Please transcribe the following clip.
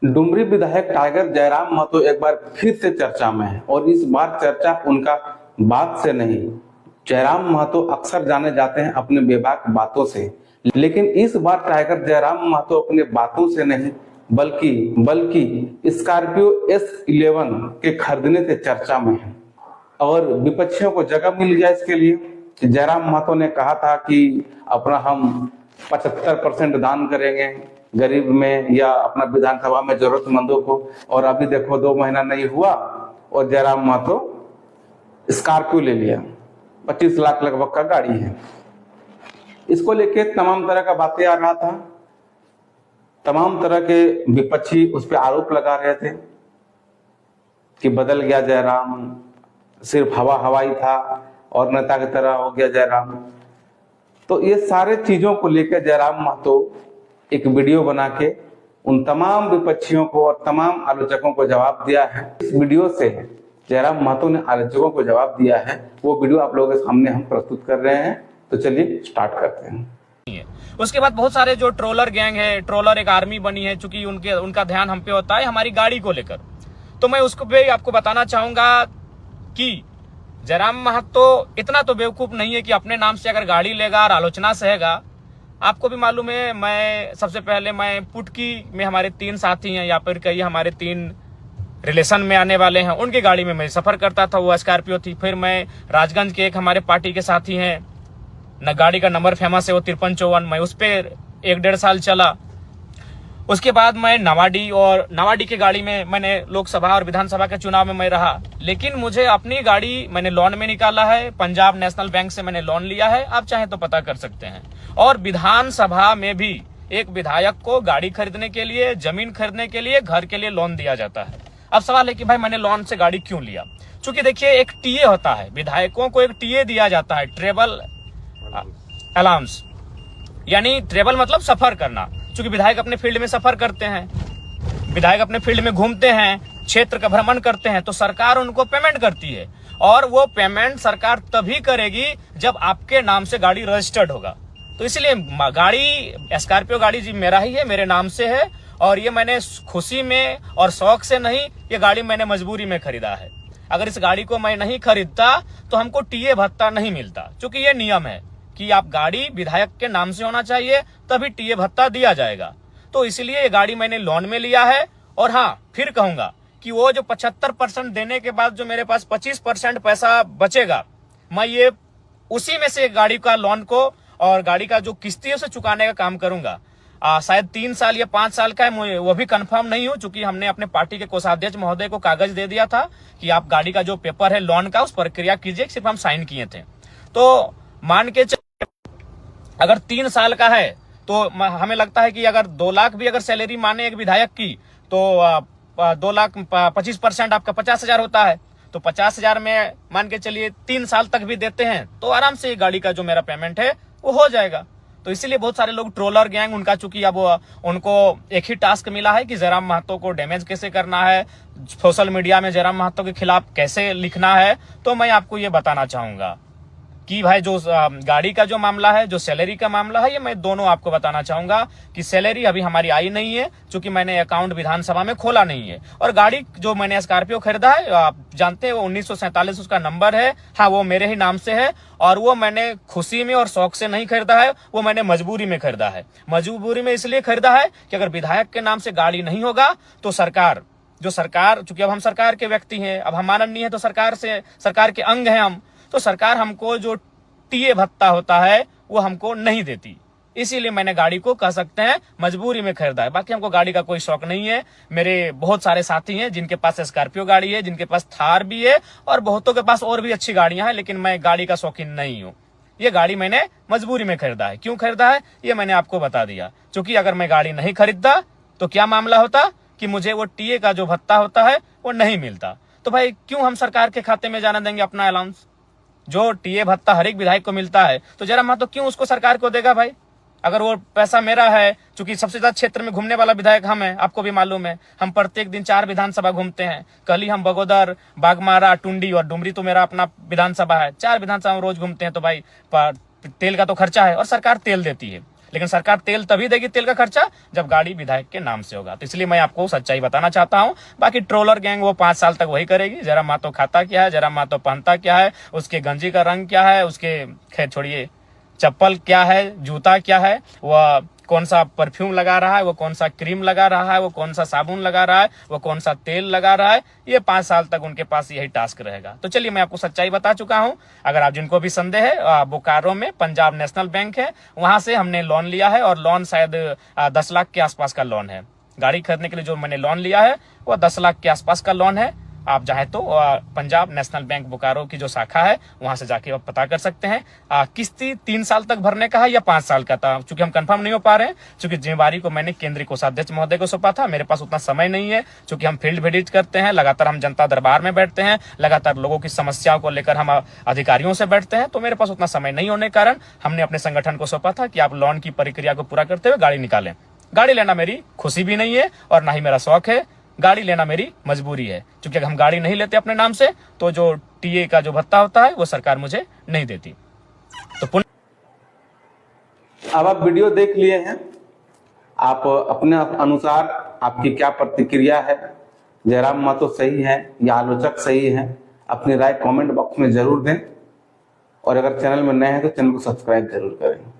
डुमरी विधायक टाइगर जयराम महतो एक बार फिर से चर्चा में है और इस बार चर्चा उनका बात से नहीं। जयराम महतो अक्सर जाने जाते हैं अपने बेबाक बातों से, लेकिन इस बार टाइगर जयराम महतो अपने बातों से नहीं बल्कि स्कॉर्पियो S11 के खरीदने से चर्चा में है और विपक्षियों को जगह मिल गया इसके लिए। जयराम महतो ने कहा था कि अपना हम 75% दान करेंगे गरीब में या अपना विधानसभा में जरूरतमंदों को, और अभी देखो 2 महीना नहीं हुआ और जयराम महतो स्कॉर्पियो ले लिया। 25 लाख लगभग का गाड़ी है। इसको लेके तमाम तरह का बातें आ रहा था, तमाम तरह के विपक्षी उस पर आरोप लगा रहे थे कि बदल गया जयराम, सिर्फ हवाई था और नेता की तरह हो गया जयराम। तो ये सारे चीजों को लेकर जयराम महतो एक वीडियो बना के उन तमाम विपक्षियों को और तमाम आलोचकों को जवाब दिया है। इस वीडियो से जयराम महतो ने आलोचकों को जवाब दिया है, वो वीडियो आप लोगों के सामने हम प्रस्तुत कर रहे हैं। तो चलिए स्टार्ट करते हैं। उसके बाद बहुत सारे जो ट्रोलर गैंग है, ट्रोलर एक आर्मी बनी है, चूंकि उनका ध्यान हम पे होता है हमारी गाड़ी को लेकर। तो मैं उसको भी आपको बताना चाहूंगा कि जयराम महतो इतना तो बेवकूफ नहीं है कि अपने नाम से अगर गाड़ी लेगा और आलोचना सहेगा। आपको भी मालूम है, मैं सबसे पहले पुटकी में हमारे 3 साथी हैं या फिर कई हमारे 3 रिलेशन में आने वाले हैं, उनकी गाड़ी में मैं सफर करता था, वो स्कॉर्पियो थी। फिर मैं राजगंज के एक हमारे पार्टी के साथी हैं, न गाड़ी का नंबर फेमस है, वो 5354, मैं उस पर 1-1.5 साल चला। उसके बाद मैं नवाडी की गाड़ी में मैंने लोकसभा और विधानसभा के चुनाव में मैं रहा। लेकिन मुझे अपनी गाड़ी मैंने लोन में निकाला है, पंजाब नेशनल बैंक से मैंने लोन लिया है, आप चाहे तो पता कर सकते हैं। और विधानसभा में भी एक विधायक को गाड़ी खरीदने के लिए, जमीन खरीदने के लिए, घर के लिए लोन दिया जाता है। अब सवाल है कि भाई मैंने लोन से गाड़ी क्यों लिया? चूंकि देखिए एक टीए होता है, विधायकों को एक टीए दिया जाता है, ट्रेवल अलाउंस, यानी ट्रेवल मतलब सफर करना। चूंकि विधायक अपने फील्ड में सफर करते हैं, विधायक अपने फील्ड में घूमते हैं, क्षेत्र का भ्रमण करते हैं, तो सरकार उनको पेमेंट करती है। और वो पेमेंट सरकार तभी करेगी जब आपके नाम से गाड़ी रजिस्टर्ड होगा। तो इसलिए गाड़ी स्कॉर्पियो गाड़ी जी मेरा ही है, मेरे नाम से है, और ये मैंने खुशी में और शौक से नहीं, ये गाड़ी मैंने मजबूरी में खरीदा है। अगर इस गाड़ी को मैं नहीं खरीदता तो हमको टीए भत्ता नहीं मिलता, क्योंकि ये नियम है कि आप गाड़ी विधायक के नाम से होना चाहिए तभी टीए भत्ता दिया जाएगा। तो इसलिए ये गाड़ी मैंने लोन में लिया है। और हाँ, फिर कहूंगा कि वो जो 75% देने के बाद जो मेरे पास 25% पैसा बचेगा, मैं ये उसी में से गाड़ी का लोन को और गाड़ी का जो किस्ती है उसे चुकाने का काम करूंगा। शायद 3 साल या 5 साल का है, वो भी कंफर्म नहीं हूं, चूंकि हमने अपने पार्टी के कोषाध्यक्ष महोदय को कागज दे दिया था कि आप गाड़ी का जो पेपर है लोन का उस प्रक्रिया कीजिए, सिर्फ हम साइन किए थे। तो मान के अगर 3 साल का है तो हमें लगता है कि अगर 2 लाख भी अगर सैलरी माने एक विधायक की, तो 2 लाख 25% आपका 50,000 होता है। तो 50,000 में मान के चलिए 3 साल तक भी देते हैं तो आराम से गाड़ी का जो मेरा पेमेंट है वो हो जाएगा। तो इसीलिए बहुत सारे लोग ट्रोलर गैंग, उनका चूंकि अब उनको एक ही टास्क मिला है कि जयराम महतो को डैमेज कैसे करना है, सोशल मीडिया में जयराम महतो के खिलाफ कैसे लिखना है। तो मैं आपको ये बताना चाहूंगा कि भाई जो गाड़ी का जो मामला है, जो सैलरी का मामला है, ये मैं दोनों आपको बताना चाहूंगा कि सैलरी अभी हमारी आई नहीं है, क्योंकि मैंने अकाउंट विधानसभा में खोला नहीं है। और गाड़ी जो मैंने स्कॉर्पियो खरीदा है, आप जानते हैं वो 1947 उसका नंबर है, हाँ वो मेरे ही नाम से है। और वो मैंने खुशी में और शौक से नहीं खरीदा है, वो मैंने मजबूरी में खरीदा है। मजबूरी में इसलिए खरीदा है कि अगर विधायक के नाम से गाड़ी नहीं होगा तो सरकार, चूंकि अब हम सरकार के व्यक्ति हैं, अब हम माननीय है तो सरकार के अंग हैं हम, तो सरकार हमको जो टीए भत्ता होता है वो हमको नहीं देती। इसीलिए मैंने गाड़ी को कह सकते हैं मजबूरी में खरीदा है। बाकी हमको गाड़ी का कोई शौक नहीं है। मेरे बहुत सारे साथी हैं जिनके पास स्कॉर्पियो गाड़ी है, जिनके पास थार भी है, और बहुतों के पास और भी अच्छी गाड़ियां हैं, लेकिन मैं गाड़ी का शौकीन नहीं हूँ। ये गाड़ी मैंने मजबूरी में खरीदा है। क्यों खरीदा है ये मैंने आपको बता दिया। क्योंकि अगर मैं गाड़ी नहीं खरीदता तो क्या मामला होता कि मुझे वो टीए का जो भत्ता होता है वो नहीं मिलता। तो भाई क्यों हम सरकार के खाते में जाने देंगे अपना अलाउंस? जो टीए भत्ता हर एक विधायक को मिलता है तो जयराम महतो क्यों उसको सरकार को देगा भाई? अगर वो पैसा मेरा है, चूंकि सबसे ज्यादा क्षेत्र में घूमने वाला विधायक हम है, आपको भी मालूम है, हम प्रत्येक दिन 4 विधानसभा घूमते हैं। कल ही हम बगोदर, बागमारा, टुंडी और डुमरी तो मेरा अपना विधानसभा है, 4 विधानसभा रोज घूमते हैं। तो भाई तेल का तो खर्चा है और सरकार तेल देती है। लेकिन सरकार तेल तभी देगी, तेल का खर्चा, जब गाड़ी विधायक के नाम से होगा। तो इसलिए मैं आपको सच्चाई बताना चाहता हूं। बाकी ट्रोलर गैंग वो 5 साल तक वही करेगी। जयराम महतो खाता क्या है, जयराम महतो पहनता क्या है, उसके गंजी का रंग क्या है, उसके खैर छोड़िए चप्पल क्या है, जूता क्या है, वह कौन सा परफ्यूम लगा रहा है, वो कौन सा क्रीम लगा रहा है, वो कौन सा साबुन लगा रहा है, वो कौन सा तेल लगा रहा है, ये 5 साल तक उनके पास यही टास्क रहेगा। तो चलिए मैं आपको सच्चाई बता चुका हूं। अगर आप जिनको भी संदेह है, बोकारो में पंजाब नेशनल बैंक है, वहां से हमने लोन लिया है और लोन शायद 10 लाख के आसपास का लोन है। गाड़ी खरीदने के लिए जो मैंने लोन लिया है वो 10 लाख के आसपास का लोन है। आप चाहे तो पंजाब नेशनल बैंक बोकारो की जो शाखा है वहां से जाके आप पता कर सकते हैं। किस्ती 3 साल तक भरने का है या 5 साल का था, चूंकि हम कंफर्म नहीं हो पा रहे हैं, चूंकि जिम्मेवारी को मैंने केंद्रीय कोषाध्यक्ष महोदय को सौंपा था। मेरे पास उतना समय नहीं है, चूंकि हम फील्ड विजिट करते हैं, लगातार हम जनता दरबार में बैठते हैं, लगातार लोगों की समस्याओं को लेकर हम अधिकारियों से बैठते हैं, तो मेरे पास उतना समय नहीं होने के कारण हमने अपने संगठन को सौंपा था कि आप लोन की प्रक्रिया को पूरा करते हुए गाड़ी निकालें। गाड़ी लेना मेरी खुशी भी नहीं है और ना ही मेरा शौक है, गाड़ी लेना मेरी मजबूरी है। क्योंकि अगर हम गाड़ी नहीं लेते अपने नाम से तो जो टीए का जो भत्ता होता है वो सरकार मुझे नहीं देती। तो अब आप वीडियो देख लिए हैं, आप अपने अनुसार आपकी क्या प्रतिक्रिया है, जयराम महतो सही है या आलोचक सही है, अपनी राय कमेंट बॉक्स में जरूर दें। और अगर चैनल में नए हैं तो चैनल को सब्सक्राइब जरूर करें।